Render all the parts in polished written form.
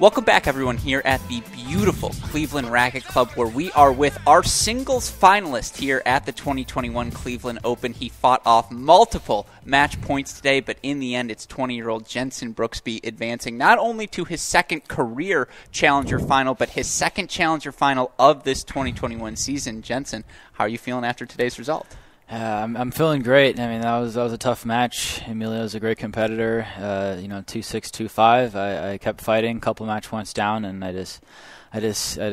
Welcome back, everyone, here at the beautiful Cleveland Racquet Club, where we are with our singles finalist here at the 2021 Cleveland Open. He fought off multiple match points today, but in the end, it's 20-year-old Jenson Brooksby advancing not only to his second career Challenger final, but his second Challenger final of this 2021 season. Jenson, how are you feeling after today's result? I'm feeling great. I mean, that was a tough match. Emilio's a great competitor. 2-6, 2-5. I kept fighting, a couple match points down, and I just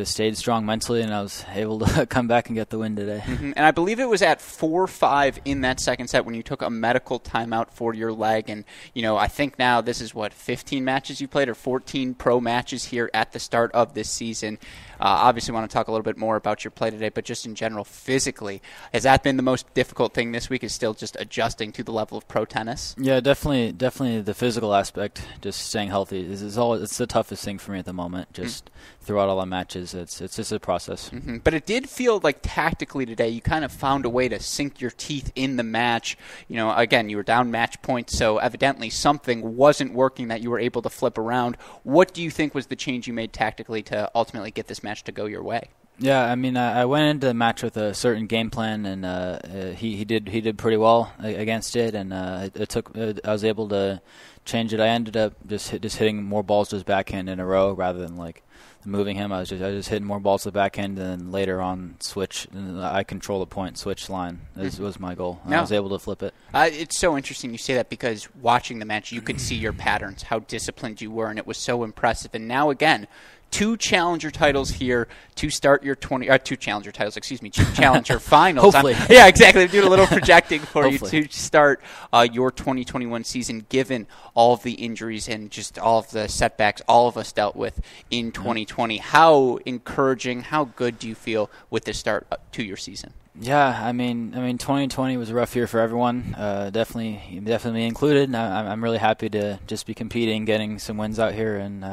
stayed strong mentally, and I was able to come back and get the win today. Mm-hmm. And I believe it was at 4-5 in that second set when you took a medical timeout for your leg. And, I think now this is, 15 matches you played or 14 pro matches here at the start of this season. Obviously want to talk a little bit more about your play today, but just in general, physically, has that been the most difficult thing this week, is still just adjusting to the level of pro tennis? Yeah, definitely the physical aspect, just staying healthy. It's the toughest thing for me at the moment, just throughout all the matches. It's just a process. Mm-hmm. But it did feel like tactically today you kind of found a way to sink your teeth in the match. Again, you were down match points, so evidently something wasn't working that you were able to flip around. What do you think was the change you made tactically to ultimately get this match to go your way? Yeah, I mean, I went into the match with a certain game plan, and he did pretty well against it, and I was able to change it. I ended up just hitting more balls to his backhand in a row rather than moving him. I was just hitting more balls to the backhand, and then later on switch. And I control the point switch line. This was my goal. And I was able to flip it. It's so interesting you say that, because watching the match, you could see your patterns, how disciplined you were, and it was so impressive. And now again, two Challenger titles here to start your two Challenger finals. Hopefully. Yeah, exactly. I'm doing a little projecting for you Hopefully. to start your 2021 season, given all of the injuries and just all of the setbacks all of us dealt with in 2020. How encouraging, how good do you feel with the start to your season? Yeah, I mean, 2020 was a rough year for everyone, definitely me included. I'm really happy to just be competing, getting some wins out here, and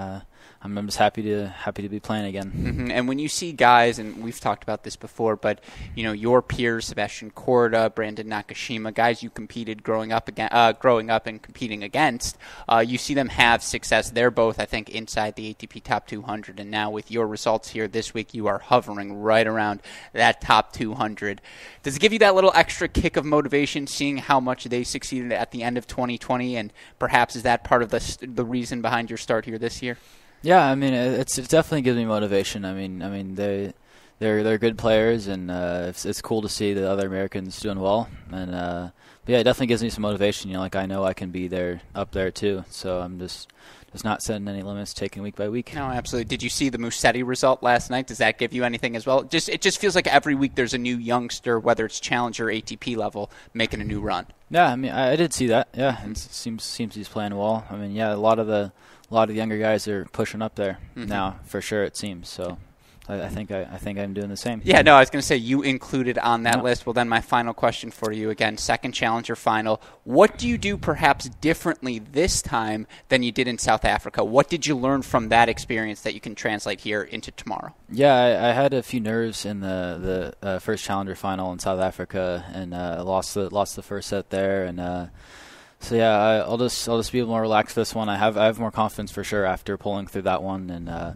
I'm just happy to be playing again. Mm-hmm. And when you see guys, and we've talked about this before, but your peers, Sebastian Korda, Brandon Nakashima, guys you competed growing up and competing against, you see them have success. They're both, I think, inside the ATP top 200, and now with your results here this week, you are hovering right around that top 200. Does it give you that little extra kick of motivation, seeing how much they succeeded at the end of 2020, and perhaps is that part of the reason behind your start here this year? Yeah, I mean, it definitely gives me motivation. I mean, they're good players, and it's cool to see the other Americans doing well. And but yeah, it definitely gives me some motivation. I know I can be up there too. So I'm just not setting any limits, taking week by week. No, absolutely. Did you see the Musetti result last night? Does that give you anything as well? It just feels like every week there's a new youngster, whether it's Challenger or ATP level, making a new run. Yeah, I mean, I did see that. Yeah, it seems he's playing well. I mean, yeah, a lot of the younger guys are pushing up there now, for sure, it seems. So I think I'm doing the same. Yeah, no, I was going to say you included on that list. Well, then my final question for you, again, second Challenger final. What do you do perhaps differently this time than you did in South Africa? What did you learn from that experience that you can translate here into tomorrow? Yeah, I had a few nerves in the first Challenger final in South Africa, and lost the first set there, and so yeah, I'll just be more relaxed for this one. I have more confidence for sure after pulling through that one, and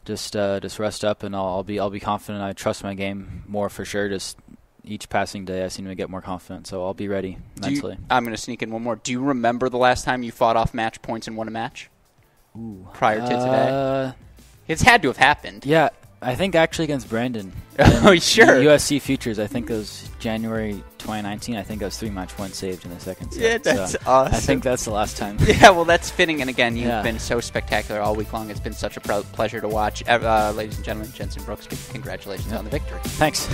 just rest up, and I'll be confident. I trust my game more for sure. Just each passing day, I seem to get more confident, so I'll be ready mentally. I'm going to sneak in one more. Do you remember the last time you fought off match points and won a match? Ooh, prior to today, it's had to have happened. Yeah, I think actually against Brandon. Oh, sure. USC Futures, I think it was January 2019. I think I was 3 match points saved in the second set. Yeah, that's awesome. I think that's the last time. Yeah, well, that's fitting. And again, you've been so spectacular all week long. It's been such a pleasure to watch. Ladies and gentlemen, Jenson Brooksby, congratulations on the victory. Thanks.